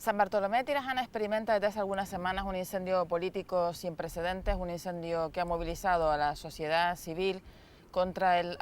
San Bartolomé de Tirajana experimenta desde hace algunas semanas un incendio político sin precedentes, un incendio que ha movilizado a la sociedad civil contra el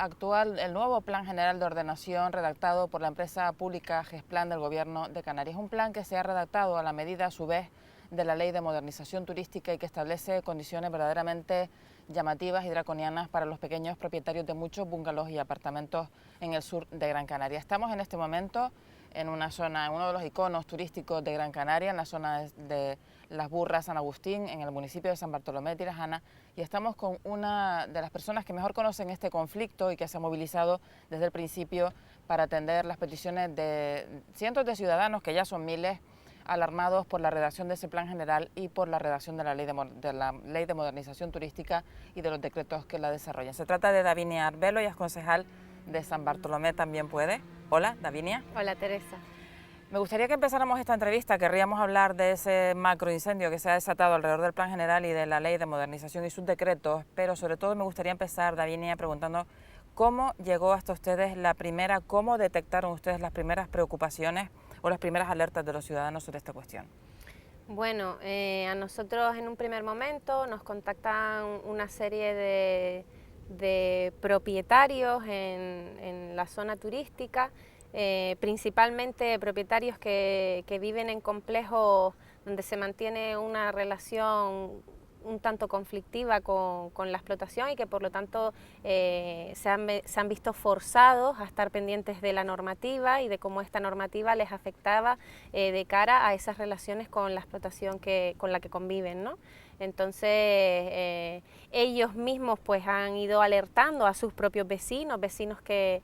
nuevo Plan General de Ordenación redactado por la empresa pública Gesplan del Gobierno de Canarias. Un plan que se ha redactado a la medida, a su vez, de la Ley de Modernización Turística y que establece condiciones verdaderamente llamativas y draconianas para los pequeños propietarios de muchos bungalows y apartamentos en el sur de Gran Canaria. Estamos en este momento en una zona, en uno de los iconos turísticos de Gran Canaria, en la zona de Las Burras, San Agustín, en el municipio de San Bartolomé de Tirajana, y estamos con una de las personas que mejor conocen este conflicto y que se ha movilizado desde el principio para atender las peticiones de cientos de ciudadanos, que ya son miles, alarmados por la redacción de ese plan general y por la redacción de la ley de modernización turística y de los decretos que la desarrollan. Se trata de Davinia Arbelo, ella es concejal de San Bartolomé También Puede. Hola, Davinia. Hola, Teresa. Me gustaría que empezáramos esta entrevista. Querríamos hablar de ese macroincendio que se ha desatado alrededor del plan general y de la ley de modernización y sus decretos, pero sobre todo me gustaría empezar, Davinia, preguntando cómo llegó hasta ustedes cómo detectaron ustedes las primeras preocupaciones o las primeras alertas de los ciudadanos sobre esta cuestión. Bueno, a nosotros en un primer momento nos contactan una serie de propietarios en la zona turística, principalmente propietarios que viven en complejos donde se mantiene una relación un tanto conflictiva con la explotación y que por lo tanto se han visto forzados a estar pendientes de la normativa y de cómo esta normativa les afectaba de cara a esas relaciones con la explotación con la que conviven, ¿no? Entonces ellos mismos pues han ido alertando a sus propios vecinos que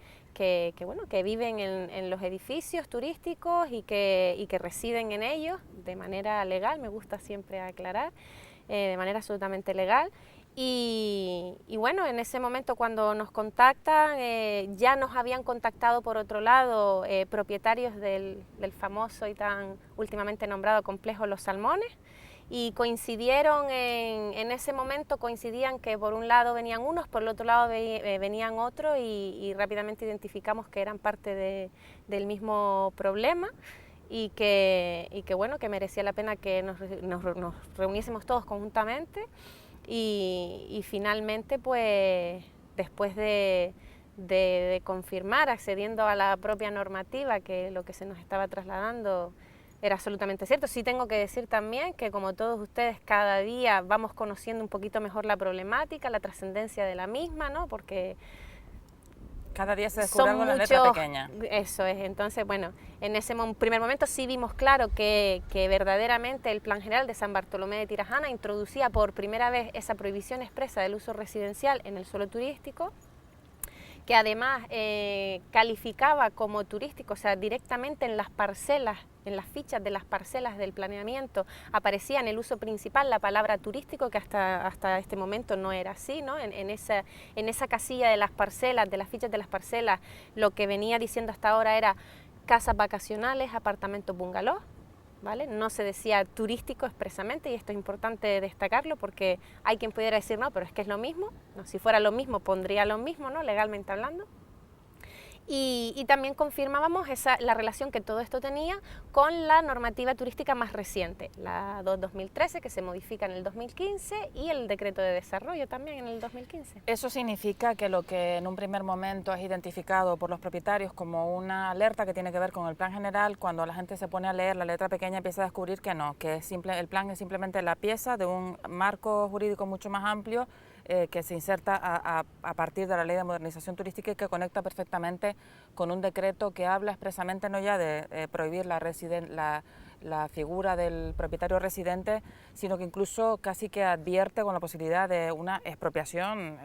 viven en los edificios turísticos y que residen en ellos de manera legal, me gusta siempre aclarar, de manera absolutamente legal. Y bueno, en ese momento cuando nos contactan, ya nos habían contactado por otro lado propietarios del famoso y tan últimamente nombrado complejo Los Salmones, y coincidieron en ese momento, coincidían que por un lado venían unos, por el otro lado venían otros, y rápidamente identificamos que eran parte del mismo problema. Y que bueno, que merecía la pena que nos reuniésemos todos conjuntamente y finalmente pues después de confirmar, accediendo a la propia normativa, que lo que se nos estaba trasladando era absolutamente cierto. Sí tengo que decir también que como todos ustedes cada día vamos conociendo un poquito mejor la problemática, la trascendencia de la misma, ¿no? Porque cada día se descubre algo en la letra pequeña. Eso es, entonces bueno, en ese primer momento sí vimos claro que verdaderamente el Plan General de San Bartolomé de Tirajana introducía por primera vez esa prohibición expresa del uso residencial en el suelo turístico, que además calificaba como turístico, o sea, directamente en las parcelas, en las fichas de las parcelas del planeamiento aparecía en el uso principal la palabra turístico, que hasta este momento no era así, ¿no? En esa casilla de las parcelas, de las fichas de las parcelas, lo que venía diciendo hasta ahora era casas vacacionales, apartamentos bungalow, ¿vale? No se decía turístico expresamente, y esto es importante destacarlo porque hay quien pudiera decir no, pero es que es lo mismo, no, si fuera lo mismo pondría lo mismo, ¿no? Legalmente hablando. Y también confirmábamos la relación que todo esto tenía con la normativa turística más reciente, la 2/2013, que se modifica en el 2015, y el decreto de desarrollo también en el 2015. Eso significa que lo que en un primer momento es identificado por los propietarios como una alerta que tiene que ver con el plan general, cuando la gente se pone a leer la letra pequeña empieza a descubrir que no, que el plan es simplemente la pieza de un marco jurídico mucho más amplio que se inserta a partir de la Ley de Modernización Turística y que conecta perfectamente con un decreto que habla expresamente no ya de prohibir la figura del propietario residente, sino que incluso casi que advierte con la posibilidad de una expropiación,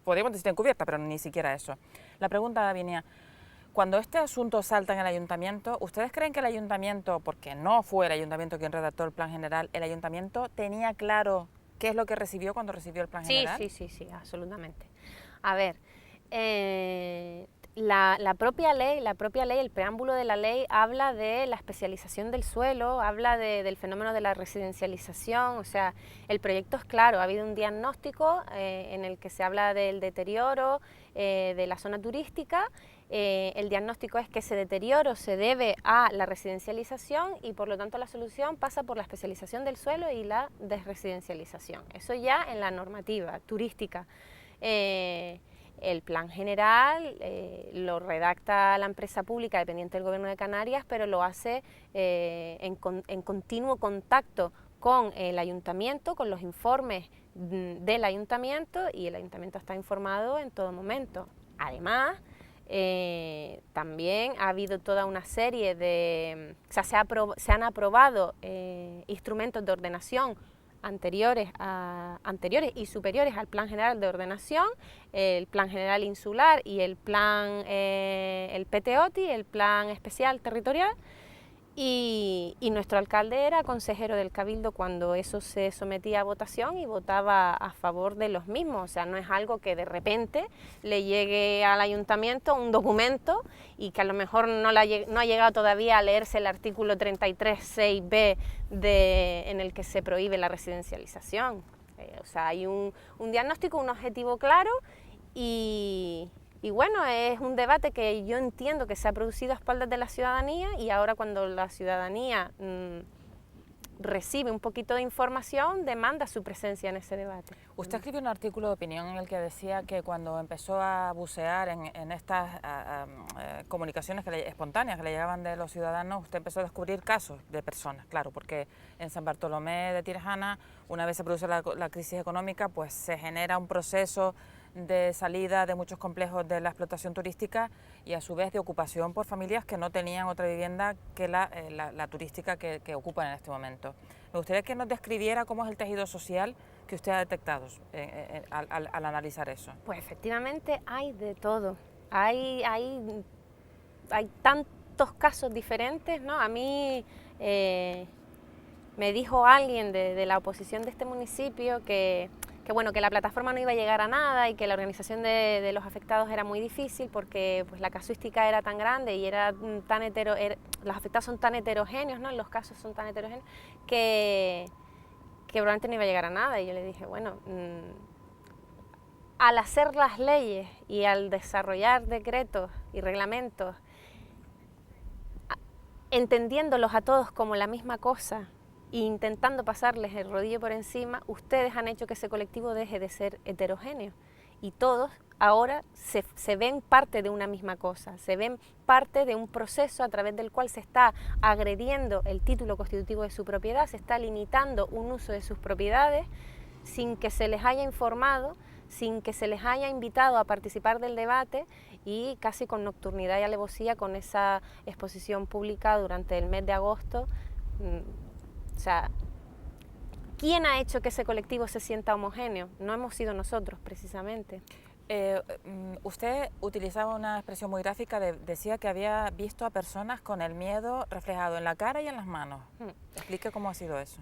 podríamos decir encubierta, pero ni siquiera eso. La pregunta venía, cuando este asunto salta en el ayuntamiento, ¿ustedes creen que el ayuntamiento, porque no fue el ayuntamiento quien redactó el plan general, el ayuntamiento tenía claro qué es lo que recibió cuando recibió el plan general? Sí, absolutamente. A ver, la propia ley, el preámbulo de la ley habla de la especialización del suelo, habla del fenómeno de la residencialización, o sea, el proyecto es claro, ha habido un diagnóstico en el que se habla del deterioro de la zona turística, el diagnóstico es que ese deterioro se debe a la residencialización y por lo tanto la solución pasa por la especialización del suelo y la desresidencialización. Eso ya en la normativa turística. El plan general lo redacta la empresa pública dependiente del Gobierno de Canarias, pero lo hace en continuo contacto con el ayuntamiento, con los informes del ayuntamiento, y el ayuntamiento está informado en todo momento. Además, también ha habido toda una serie de... O sea, se han aprobado instrumentos de ordenación anteriores y superiores al Plan General de Ordenación, el Plan General Insular y el PTOTI, el Plan Especial Territorial, y nuestro alcalde era consejero del Cabildo cuando eso se sometía a votación y votaba a favor de los mismos. O sea, no es algo que de repente le llegue al ayuntamiento un documento y que a lo mejor no ha llegado todavía a leerse el artículo 33.6b en el que se prohíbe la residencialización. O sea, hay un diagnóstico, un objetivo claro y bueno, es un debate que yo entiendo que se ha producido a espaldas de la ciudadanía, y ahora cuando la ciudadanía recibe un poquito de información, demanda su presencia en ese debate. Usted escribió un artículo de opinión en el que decía que cuando empezó a bucear en estas comunicaciones espontáneas que le llegaban de los ciudadanos, usted empezó a descubrir casos de personas, claro, porque en San Bartolomé de Tirajana, una vez se produce la crisis económica, pues se genera un proceso de salida de muchos complejos de la explotación turística y a su vez de ocupación por familias que no tenían otra vivienda que la turística que ocupan en este momento. Me gustaría que nos describiera cómo es el tejido social que usted ha detectado al analizar eso. Pues efectivamente hay de todo, hay tantos casos diferentes, ¿no? A mí me dijo alguien de la oposición de este municipio que bueno, que la plataforma no iba a llegar a nada y que la organización de los afectados era muy difícil porque pues, la casuística era tan grande y los afectados son tan heterogéneos, ¿no? Los casos son tan heterogéneos que probablemente no iba a llegar a nada. Y yo le dije, bueno, al hacer las leyes y al desarrollar decretos y reglamentos, entendiéndolos a todos como la misma cosa, e intentando pasarles el rodillo por encima, ustedes han hecho que ese colectivo deje de ser heterogéneo y todos ahora se ven parte de una misma cosa, se ven parte de un proceso a través del cual se está agrediendo el título constitutivo de su propiedad, se está limitando un uso de sus propiedades sin que se les haya informado, sin que se les haya invitado a participar del debate y casi con nocturnidad y alevosía con esa exposición pública durante el mes de agosto. O sea, ¿quién ha hecho que ese colectivo se sienta homogéneo? No hemos sido nosotros, precisamente. Usted utilizaba una expresión muy gráfica, decía que había visto a personas con el miedo reflejado en la cara y en las manos. Explique cómo ha sido eso.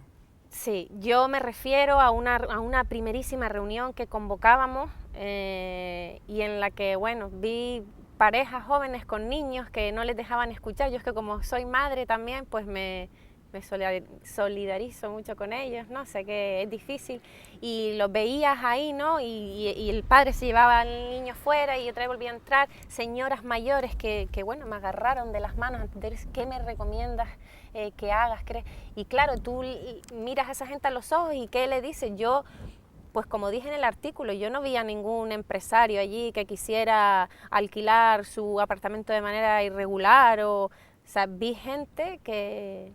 Sí, yo me refiero a una primerísima reunión que convocábamos y en la que, bueno, vi parejas jóvenes con niños que no les dejaban escuchar. Yo es que como soy madre también, pues me solidarizo mucho con ellos, ¿no? Sé que es difícil y los veías ahí, ¿no? Y el padre se llevaba al niño fuera y otra vez volvía a entrar, señoras mayores que bueno, me agarraron de las manos, ¿qué me recomiendas que hagas? Y claro, tú miras a esa gente a los ojos y ¿qué le dices? Yo, pues como dije en el artículo, yo no vi a ningún empresario allí que quisiera alquilar su apartamento de manera irregular, o sea, vi gente que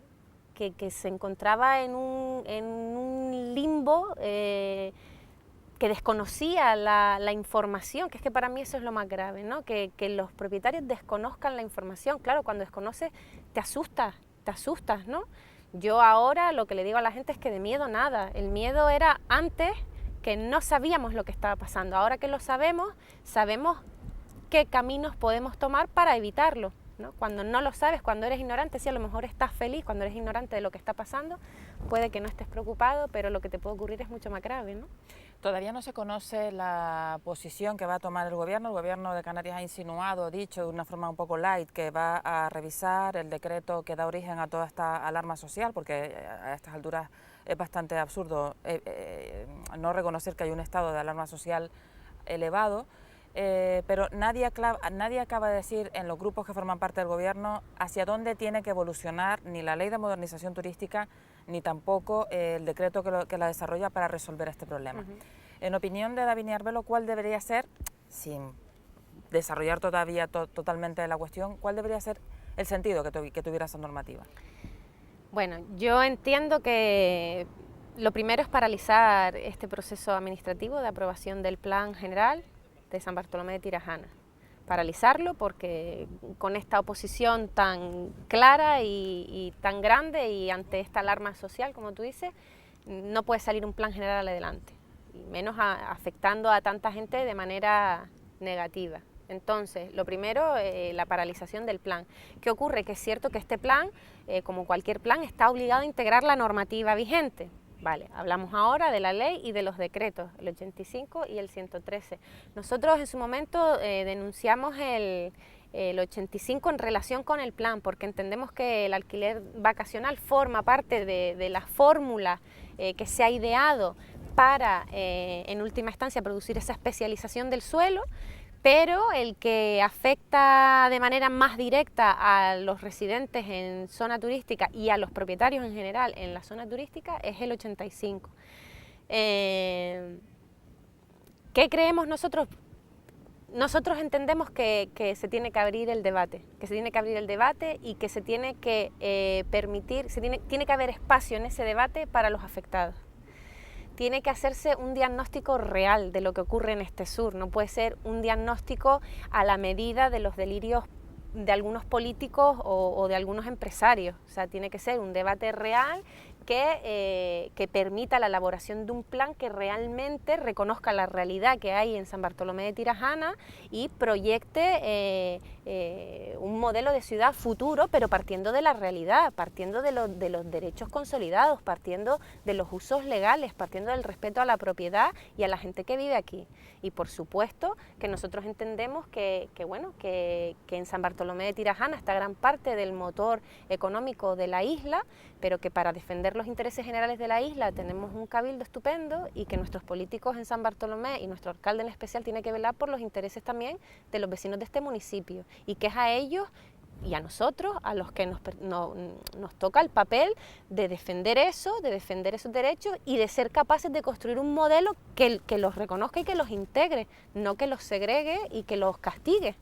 se encontraba en un limbo, que desconocía la información, que es que para mí eso es lo más grave, ¿no? Que los propietarios desconozcan la información. Claro, cuando desconoces te asustas, ¿no? Yo ahora lo que le digo a la gente es que de miedo nada, el miedo era antes que no sabíamos lo que estaba pasando, ahora que lo sabemos qué caminos podemos tomar para evitarlo, ¿no? Cuando no lo sabes, cuando eres ignorante, sí, a lo mejor estás feliz, cuando eres ignorante de lo que está pasando, puede que no estés preocupado, pero lo que te puede ocurrir es mucho más grave, ¿no? Todavía no se conoce la posición que va a tomar el gobierno de Canarias ha insinuado, ha dicho de una forma un poco light, que va a revisar el decreto que da origen a toda esta alarma social, porque a estas alturas es bastante absurdo no reconocer que hay un estado de alarma social elevado. pero nadie acaba de decir en los grupos que forman parte del gobierno hacia dónde tiene que evolucionar ni la ley de modernización turística ni tampoco el decreto que la desarrolla para resolver este problema. En opinión de David Arbelo, ¿cuál debería ser, sin desarrollar todavía totalmente la cuestión, cuál debería ser el sentido que tuviera esa normativa? Bueno, yo entiendo que lo primero es paralizar este proceso administrativo de aprobación del Plan General de San Bartolomé de Tirajana. Paralizarlo porque con esta oposición tan clara y tan grande y ante esta alarma social, como tú dices, no puede salir un plan general adelante, y menos afectando a tanta gente de manera negativa. Entonces, lo primero, la paralización del plan. ¿Qué ocurre? Que es cierto que este plan, como cualquier plan, está obligado a integrar la normativa vigente. Vale, hablamos ahora de la ley y de los decretos, el 85 y el 113. Nosotros en su momento denunciamos el 85 en relación con el plan, porque entendemos que el alquiler vacacional forma parte de la fórmula que se ha ideado para, en última instancia, producir esa especialización del suelo, pero el que afecta de manera más directa a los residentes en zona turística y a los propietarios en general en la zona turística es el 85. ¿Qué creemos nosotros? Nosotros entendemos que se tiene que abrir el debate, y que se tiene que permitir, tiene que haber espacio en ese debate para los afectados. Tiene que hacerse un diagnóstico real de lo que ocurre en este sur, no puede ser un diagnóstico a la medida de los delirios de algunos políticos o de algunos empresarios. O sea, tiene que ser un debate real que permita la elaboración de un plan que realmente reconozca la realidad que hay en San Bartolomé de Tirajana y proyecte un modelo de ciudad futuro, pero partiendo de la realidad, partiendo de los derechos consolidados, partiendo de los usos legales, partiendo del respeto a la propiedad y a la gente que vive aquí. Y por supuesto que nosotros entendemos que en San Bartolomé de Tirajana está gran parte del motor económico de la isla, pero que para defender los intereses generales de la isla tenemos un cabildo estupendo y que nuestros políticos en San Bartolomé y nuestro alcalde en especial tiene que velar por los intereses también de los vecinos de este municipio, y que es a ellos y a nosotros a los que nos toca el papel de defender eso, de defender esos derechos y de ser capaces de construir un modelo que los reconozca y que los integre, no que los segregue y que los castigue.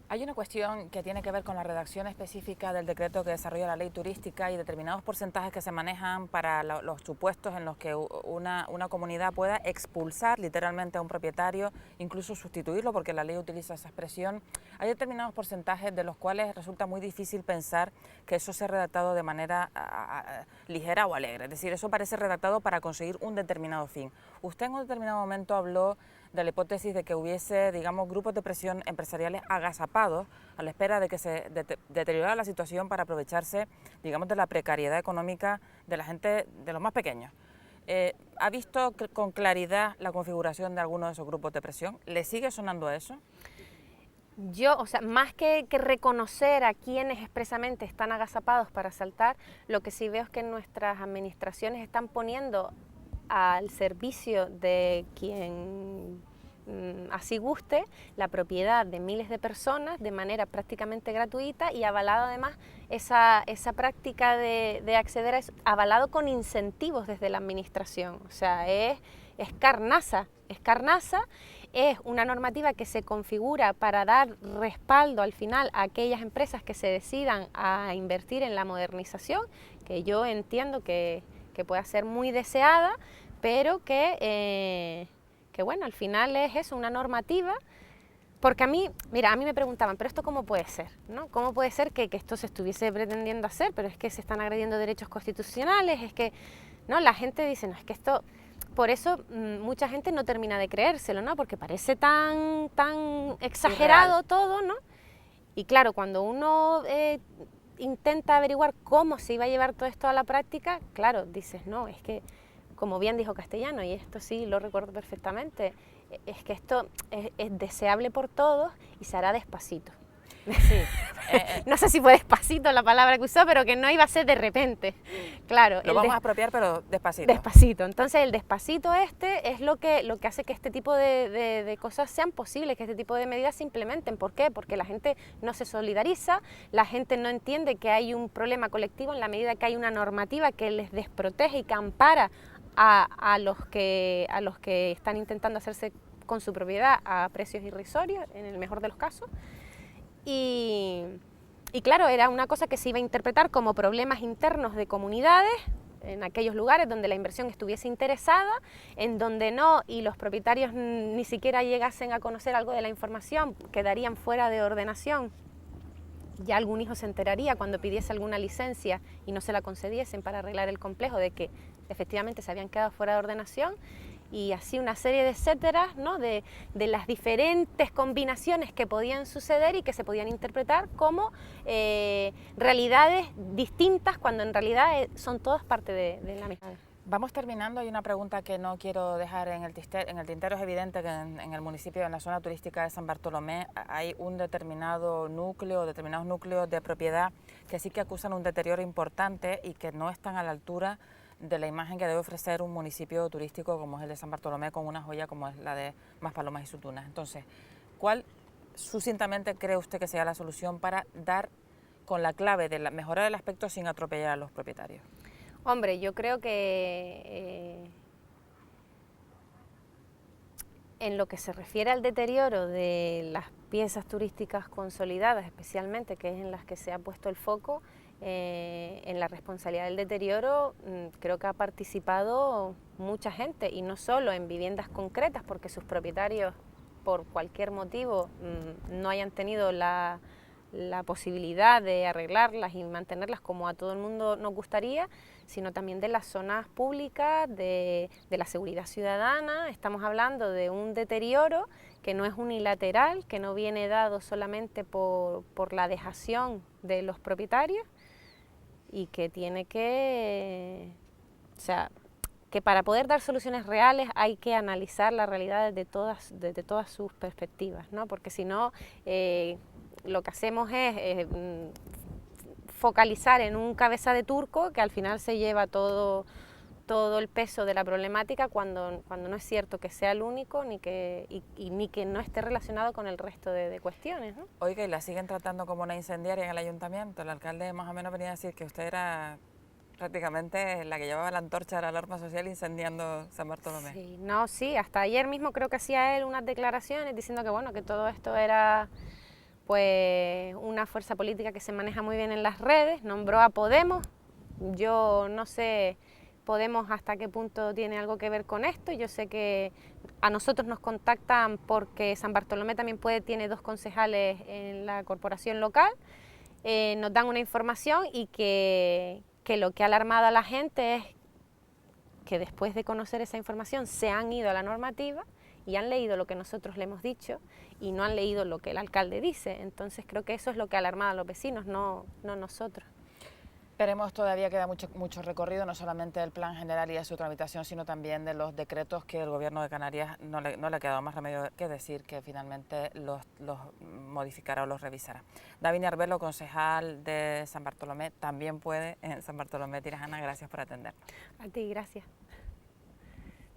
Hay una cuestión que tiene que ver con la redacción específica del decreto que desarrolla la ley turística y determinados porcentajes que se manejan para los supuestos en los que una comunidad pueda expulsar literalmente a un propietario, incluso sustituirlo, porque la ley utiliza esa expresión. Hay determinados porcentajes de los cuales resulta muy difícil pensar que eso sea redactado de manera ligera o alegre, es decir, eso parece redactado para conseguir un determinado fin. Usted en un determinado momento habló de la hipótesis de que hubiese, digamos, grupos de presión empresariales agazapados a la espera de que se deteriorara la situación para aprovecharse, digamos, de la precariedad económica de la gente, de los más pequeños. ¿Ha visto con claridad la configuración de alguno de esos grupos de presión? ¿Le sigue sonando eso? Yo, o sea, más que reconocer a quienes expresamente están agazapados para asaltar, lo que sí veo es que nuestras administraciones están poniendo al servicio de quien así guste la propiedad de miles de personas de manera prácticamente gratuita, y avalado además esa práctica de acceder a eso, avalado con incentivos desde la administración. O sea, es carnaza, es una normativa que se configura para dar respaldo al final a aquellas empresas que se decidan a invertir en la modernización, que yo entiendo que pueda ser muy deseada, pero que bueno, al final es eso, una normativa, porque a mí me preguntaban, pero esto ¿cómo puede ser? ¿No? ¿Cómo puede ser que esto se estuviese pretendiendo hacer? Pero es que se están agrediendo derechos constitucionales, es que, ¿no? La gente dice, no, es que esto, por eso mucha gente no termina de creérselo, ¿no? Porque parece tan exagerado todo, ¿no? Y claro, cuando uno intenta averiguar cómo se iba a llevar todo esto a la práctica, claro, dices, no, es que, como bien dijo Castellano, y esto sí lo recuerdo perfectamente, es que esto es deseable por todos y se hará despacito. Sí. No sé si fue despacito la palabra que usó, pero que no iba a ser de repente. Claro. Lo vamos a apropiar, pero despacito. Despacito. Entonces el despacito es lo que hace que este tipo de cosas sean posibles, que este tipo de medidas se implementen. ¿Por qué? Porque la gente no se solidariza, la gente no entiende que hay un problema colectivo en la medida que hay una normativa que les desprotege y que ampara a los que están intentando hacerse con su propiedad a precios irrisorios, en el mejor de los casos. Y claro, era una cosa que se iba a interpretar como problemas internos de comunidades, en aquellos lugares donde la inversión estuviese interesada, en donde no, y los propietarios ni siquiera llegasen a conocer algo de la información, quedarían fuera de ordenación. Ya algún hijo se enteraría cuando pidiese alguna licencia y no se la concediesen para arreglar el complejo de que efectivamente se habían quedado fuera de ordenación, y así una serie de etcéteras, ¿no? de las diferentes combinaciones que podían suceder y que se podían interpretar como realidades distintas cuando en realidad son todas parte de la misma. Vamos terminando. Hay una pregunta que no quiero dejar en el tintero. Es evidente que en el municipio, en la zona turística de San Bartolomé, hay un determinados núcleos de propiedad que sí que acusan un deterioro importante y que no están a la altura de la imagen que debe ofrecer un municipio turístico como es el de San Bartolomé, con una joya como es la de Maspalomas y Sultunas. Entonces, ¿cuál sucintamente cree usted que sea la solución para dar con la clave de mejorar el aspecto sin atropellar a los propietarios? Hombre, yo creo que en lo que se refiere al deterioro de las piezas turísticas consolidadas, especialmente, que es en las que se ha puesto el foco, en la responsabilidad del deterioro, creo que ha participado mucha gente, y no solo en viviendas concretas, porque sus propietarios, por cualquier motivo, no hayan tenido la posibilidad de arreglarlas y mantenerlas como a todo el mundo nos gustaría, sino también de las zonas públicas, de la seguridad ciudadana. Estamos hablando de un deterioro que no es unilateral, que no viene dado solamente por la dejación de los propietarios, y que tiene que, o sea, que para poder dar soluciones reales hay que analizar la realidad desde todas sus perspectivas, ¿no? Porque si no, lo que hacemos es focalizar en un cabeza de turco que al final se lleva todo el peso de la problemática, cuando no es cierto que sea el único, ni que no esté relacionado con el resto de cuestiones, ¿no? Oiga, ¿y la siguen tratando como una incendiaria en el ayuntamiento? El alcalde más o menos venía a decir que usted era prácticamente la que llevaba la antorcha de la alarma social incendiando San Bartolomé. Sí, no, sí, hasta ayer mismo creo que hacía él unas declaraciones diciendo que bueno, que todo esto era pues una fuerza política que se maneja muy bien en las redes, nombró a Podemos. Yo no sé Podemos hasta qué punto tiene algo que ver con esto. Yo sé que a nosotros nos contactan porque San Bartolomé también tiene 2 concejales en la corporación local, nos dan una información, y que lo que ha alarmado a la gente es que después de conocer esa información se han ido a la normativa y han leído lo que nosotros le hemos dicho y no han leído lo que el alcalde dice. Entonces creo que eso es lo que ha alarmado a los vecinos, no nosotros. Veremos, todavía queda mucho recorrido, no solamente del plan general y de su tramitación, sino también de los decretos que el Gobierno de Canarias no le ha quedado más remedio que decir que finalmente los modificará o los revisará. Davinia Arbelo, concejal de San Bartolomé, también puede en San Bartolomé Tirajana. Gracias por atendernos. A ti, gracias.